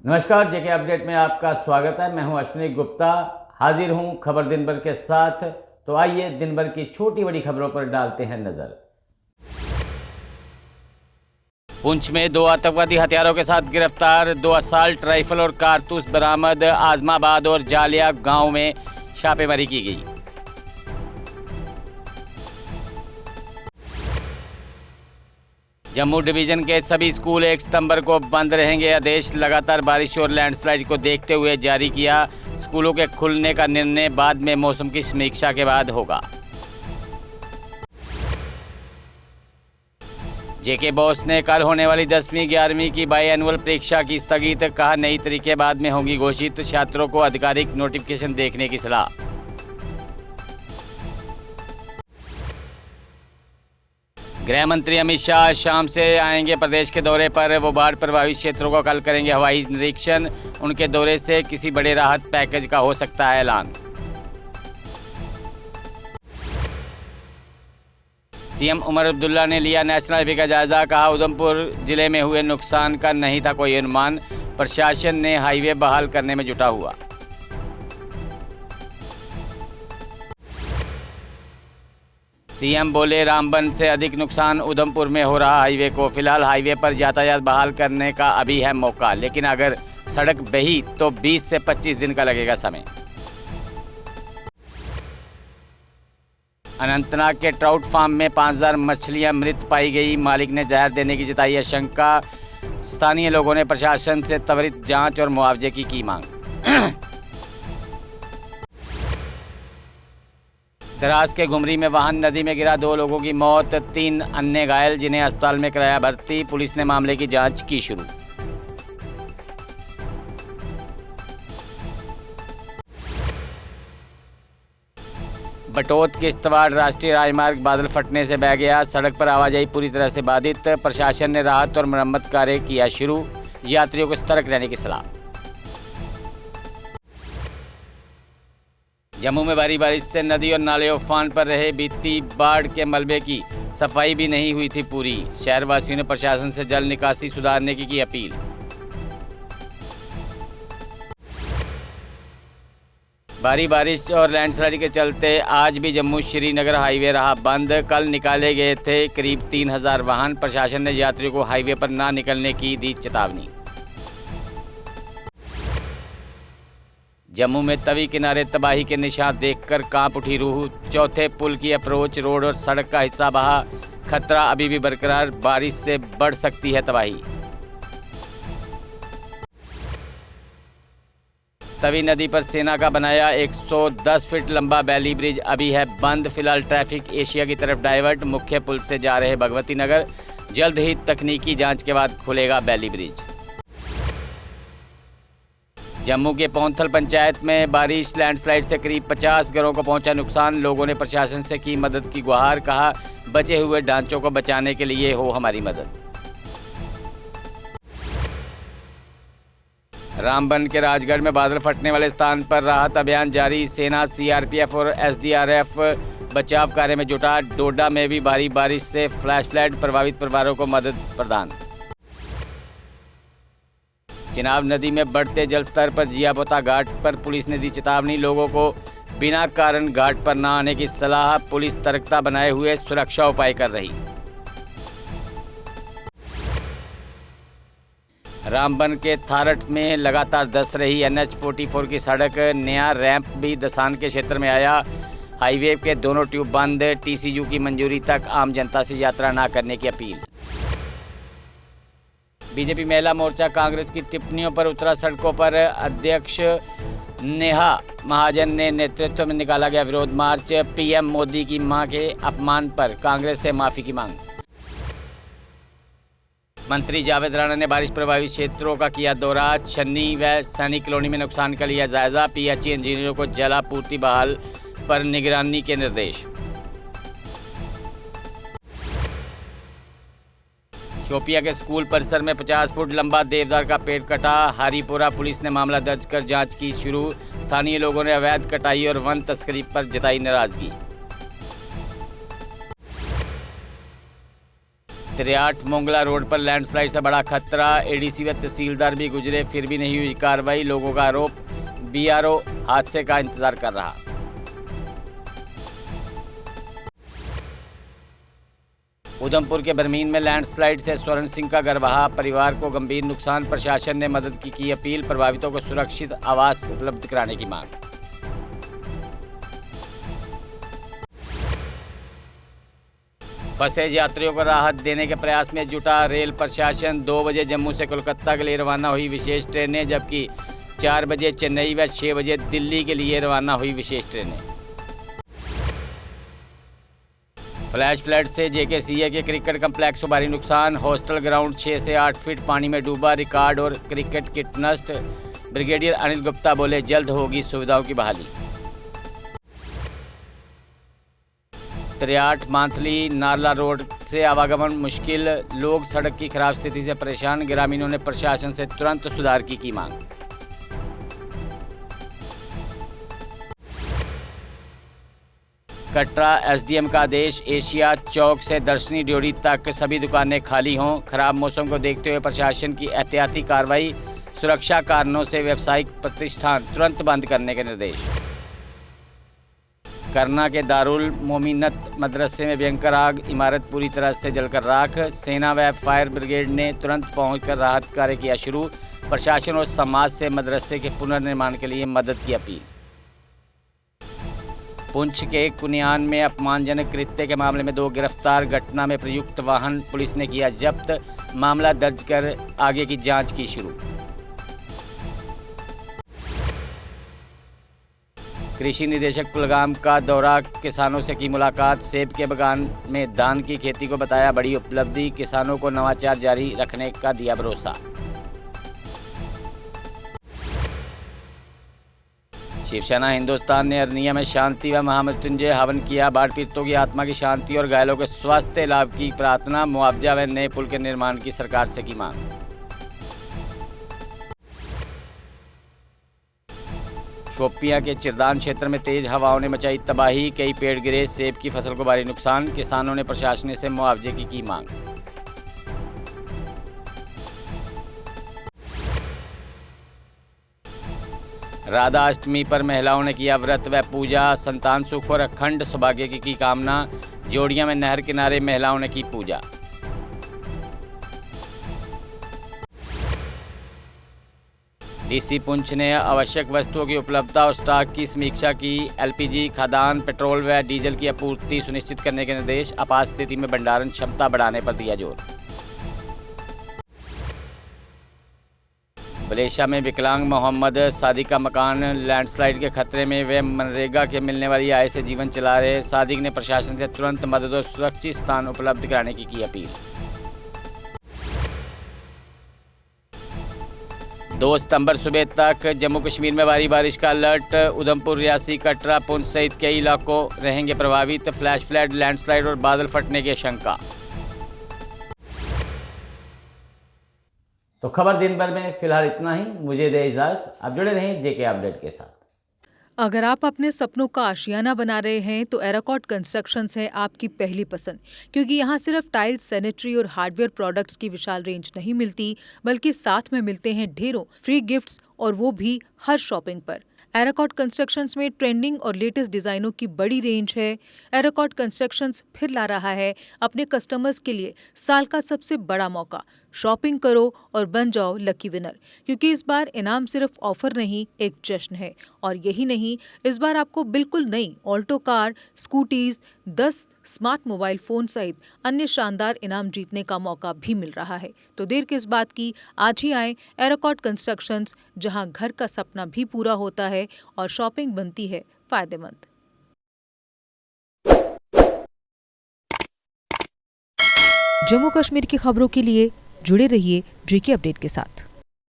नमस्कार, जेके अपडेट में आपका स्वागत है। मैं हूं अश्विनी गुप्ता, हाजिर हूं खबर दिन भर के साथ। तो आइए दिन भर की छोटी बड़ी खबरों पर डालते हैं नजर। पुंछ में 2 आतंकवादी हथियारों के साथ गिरफ्तार, 2 असॉल्ट राइफल और कारतूस बरामद। आजमाबाद और जालिया गांव में छापेमारी की गई। जम्मू डिवीजन के सभी स्कूल 1 सितंबर को बंद रहेंगे। आदेश लगातार बारिश और लैंडस्लाइड को देखते हुए जारी किया। स्कूलों के खुलने का निर्णय बाद में मौसम की समीक्षा के बाद होगा। जेके बोस ने कल होने वाली 10वीं 11वीं की बाई एनुअल परीक्षा की स्थगित, कहा नई तारीखें बाद में होंगी घोषित। छात्रों को आधिकारिक नोटिफिकेशन देखने की सलाह। गृह मंत्री अमित शाह शाम से आएंगे प्रदेश के दौरे पर। वो बाढ़ प्रभावित क्षेत्रों का कल करेंगे हवाई निरीक्षण। उनके दौरे से किसी बड़े राहत पैकेज का हो सकता है ऐलान। सीएम उमर अब्दुल्ला ने लिया नेशनल हाईवे का जायजा, कहा उधमपुर जिले में हुए नुकसान का नहीं था कोई अनुमान। प्रशासन ने हाईवे बहाल करने में जुटा हुआ। सीएम बोले रामबन से अधिक नुकसान उधमपुर में हो रहा हाईवे को। फिलहाल हाईवे पर यातायात बहाल करने का अभी है मौका, लेकिन अगर सड़क बही तो 20 से 25 दिन का लगेगा समय। अनंतनाग के ट्राउट फार्म में 5000 मछलियां मृत पाई गई। मालिक ने जहर देने की जताई आशंका। स्थानीय लोगों ने प्रशासन से त्वरित जांच और मुआवजे की मांग। द्रास के घुमरी में वाहन नदी में गिरा, 2 लोगों की मौत, 3 अन्य घायल, जिन्हें अस्पताल में कराया भर्ती। पुलिस ने मामले की जांच की शुरू। बटोत किश्तवाड़ राष्ट्रीय राजमार्ग बादल फटने से बह गया। सड़क पर आवाजाही पूरी तरह से बाधित। प्रशासन ने राहत और मरम्मत कार्य किया शुरू। यात्रियों को सतर्क रहने की सलाह। जम्मू में भारी बारिश से नदी और नाले उफान पर रहे। बीती बाढ़ के मलबे की सफाई भी नहीं हुई थी पूरी। शहरवासियों ने प्रशासन से जल निकासी सुधारने की अपील। भारी बारिश और लैंडस्लाइड के चलते आज भी जम्मू श्रीनगर हाईवे रहा बंद। कल निकाले गए थे करीब 3000 वाहन। प्रशासन ने यात्रियों को हाईवे पर ना निकलने की दी चेतावनी। जम्मू में तवी किनारे तबाही के निशान देखकर कांप उठी रूह। चौथे पुल की अप्रोच रोड और सड़क का हिस्सा बहा। खतरा अभी भी बरकरार, बारिश से बढ़ सकती है तबाही। तवी नदी पर सेना का बनाया 110 फीट लंबा बैली ब्रिज अभी है बंद। फिलहाल ट्रैफिक एशिया की तरफ डाइवर्ट। मुख्य पुल से जा रहे भगवती नगर। जल्द ही तकनीकी जांच के बाद खुलेगा बैली ब्रिज। जम्मू के पौंथल पंचायत में बारिश लैंडस्लाइड से करीब 50 घरों को पहुंचा नुकसान। लोगों ने प्रशासन से की मदद की गुहार, कहा बचे हुए ढांचों को बचाने के लिए हो हमारी मदद। रामबन के राजगढ़ में बादल फटने वाले स्थान पर राहत अभियान जारी। सेना, सीआरपीएफ और एसडीआरएफ बचाव कार्य में जुटा। डोडा में भी भारी बारिश से फ्लैश फ्लड, प्रभावित परिवारों को मदद प्रदान। चिनाब नदी में बढ़ते जलस्तर पर जियापोता घाट पर पुलिस ने दी चेतावनी। लोगों को बिना कारण घाट पर न आने की सलाह। पुलिस सतर्कता बनाए हुए सुरक्षा उपाय कर रही। रामबन के थारठ में लगातार धंस रही NH-44 की सड़क। नया रैंप भी दसान के क्षेत्र में आया। हाईवे के दोनों ट्यूब बंद। टीसीयू की मंजूरी तक आम जनता से यात्रा न करने की अपील। बीजेपी महिला मोर्चा कांग्रेस की टिप्पणियों पर उतरा सड़कों पर। अध्यक्ष नेहा महाजन ने नेतृत्व में निकाला गया विरोध मार्च। पीएम मोदी की मां के अपमान पर कांग्रेस से माफी की मांग। मंत्री जावेद राणा ने बारिश प्रभावित क्षेत्रों का किया दौरा। छन्नी व सैनिक कॉलोनी में नुकसान का लिया जायजा। पीएचई इंजीनियरों को जलापूर्ति बहाल पर निगरानी के निर्देश। शोपिया के स्कूल परिसर में 50 फुट लंबा देवदार का पेड़ कटा। हरिपुरा पुलिस ने मामला दर्ज कर जांच की शुरू। स्थानीय लोगों ने अवैध कटाई और वन तस्करी पर जताई नाराजगी। त्रियाट मोंगला रोड पर लैंडस्लाइड से बड़ा खतरा, एडीसी व तहसीलदार भी गुजरे फिर भी नहीं हुई कार्रवाई। लोगों का आरोप बीआरओ हादसे का इंतजार कर रहा। उधमपुर के बरमीन में लैंडस्लाइड से स्वर्ण सिंह का घर बहा, परिवार को गंभीर नुकसान। प्रशासन ने मदद की अपील, प्रभावितों को सुरक्षित आवास उपलब्ध कराने की मांग। फंसे यात्रियों को राहत देने के प्रयास में जुटा रेल प्रशासन। 2 बजे जम्मू से कोलकाता के लिए रवाना हुई विशेष ट्रेनें, जबकि 4 बजे चेन्नई व 6 बजे दिल्ली के लिए रवाना हुई विशेष ट्रेनें। फ्लैश फ्लड से जेकेसीए के क्रिकेट कम्प्लेक्स को भारी नुकसान, हॉस्टल ग्राउंड 6 से 8 फीट पानी में डूबा, रिकॉर्ड और क्रिकेट किट नष्ट। ब्रिगेडियर अनिल गुप्ता बोले, जल्द होगी सुविधाओं की बहाली। त्रियाट मांथली नारला रोड से आवागमन मुश्किल, लोग सड़क की खराब स्थिति से परेशान। ग्रामीणों ने प्रशासन से तुरंत सुधार की मांग। कटरा एसडीएम का आदेश, एशिया चौक से दर्शनी ड्योढ़ी तक सभी दुकानें खाली हों। खराब मौसम को देखते हुए प्रशासन की एहतियाती कार्रवाई, सुरक्षा कारणों से व्यावसायिक प्रतिष्ठान तुरंत बंद करने के निर्देश। करना के दारुल मोमिनत मदरसे में भयंकर आग, इमारत पूरी तरह से जलकर राख। सेना व फायर ब्रिगेड ने तुरंत पहुंचकर राहत कार्य किया शुरू। प्रशासन और समाज से मदरसे के पुनर्निर्माण के लिए मदद की अपील। पुंछ के कुनियान में अपमानजनक कृत्य के मामले में 2 गिरफ्तार, घटना में प्रयुक्त वाहन पुलिस ने किया जब्त। मामला दर्ज कर आगे की जांच की शुरू। कृषि निदेशक कुलगाम का दौरा, किसानों से की मुलाकात। सेब के बागान में धान की खेती को बताया बड़ी उपलब्धि, किसानों को नवाचार जारी रखने का दिया भरोसा। शिवसेना हिंदुस्तान ने अरनिया में शांति व महामृत्युंजय हवन किया, बाढ़ पीड़ितों की आत्मा की शांति और घायलों के स्वास्थ्य लाभ की प्रार्थना। मुआवजा व नए पुल के निर्माण की सरकार से की मांग। शोपियां के चिरदान क्षेत्र में तेज हवाओं ने मचाई तबाही, कई पेड़ गिरे, सेब की फसल को भारी नुकसान। किसानों ने प्रशासन से मुआवजे की मांग। राधा अष्टमी पर महिलाओं ने किया व्रत व पूजा, संतान सुख और अखंड सौभाग्य की कामना। जोड़ियां में नहर किनारे महिलाओं ने की पूजा। डीसी पुंछ ने आवश्यक वस्तुओं की उपलब्धता और स्टॉक की समीक्षा की। एलपीजी, खाद्यान्न, पेट्रोल व डीजल की आपूर्ति सुनिश्चित करने के निर्देश। आपात स्थिति में भंडारण क्षमता बढ़ाने पर दिया जोर। मलेशिया में विकलांग मोहम्मद सादिक का मकान लैंडस्लाइड के खतरे में, वे मनरेगा के मिलने वाली आय से जीवन चला रहे। सादिक ने प्रशासन से तुरंत मदद और सुरक्षित स्थान उपलब्ध कराने की अपील। 2 सितंबर सुबह तक जम्मू कश्मीर में भारी बारिश का अलर्ट। उधमपुर, रियासी, कटरा, पुंछ सहित कई इलाकों रहेंगे प्रभावित। फ्लैश फ्लड, लैंडस्लाइड और बादल फटने की आशंका। तो खबर दिन भर में फिलहाल इतना ही। मुझे दे इजाजत, आप जुड़े रहें जेके अपडेट के साथ। अगर आप अपने सपनों का आशियाना बना रहे हैं तो एराकॉट कंस्ट्रक्शंस है आपकी पहली पसंद, क्योंकि यहाँ सिर्फ टाइल्स, सैनिटरी और हार्डवेयर प्रोडक्ट्स की विशाल रेंज नहीं मिलती, बल्कि साथ में मिलते हैं ढेरों फ्री गिफ्ट्स, और वो भी हर शॉपिंग पर। एराकॉट कंस्ट्रक्शंस में ट्रेंडिंग और लेटेस्ट डिजाइनों की बड़ी रेंज है। एराकॉट कंस्ट्रक्शंस फिर ला रहा है अपने कस्टमर्स के लिए साल का सबसे बड़ा मौका। शॉपिंग करो और बन जाओ लकी विनर, क्योंकि इस बार इनाम सिर्फ ऑफर नहीं, एक जश्न है। और यही नहीं, इस बार आपको बिल्कुल नई Alto car, scooties, 10 smart mobile phone सहित अन्य शानदार इनाम जीतने का मौका भी मिल रहा है। तो देर किस बात की, आज ही आए एराकॉट कंस्ट्रक्शंस, जहां घर का सपना भी पूरा होता है और शॉपिंग बनती है फायदेमंद। जम्मू कश्मीर की खबरों के लिए जुड़े रहिए जेके अपडेट के साथ।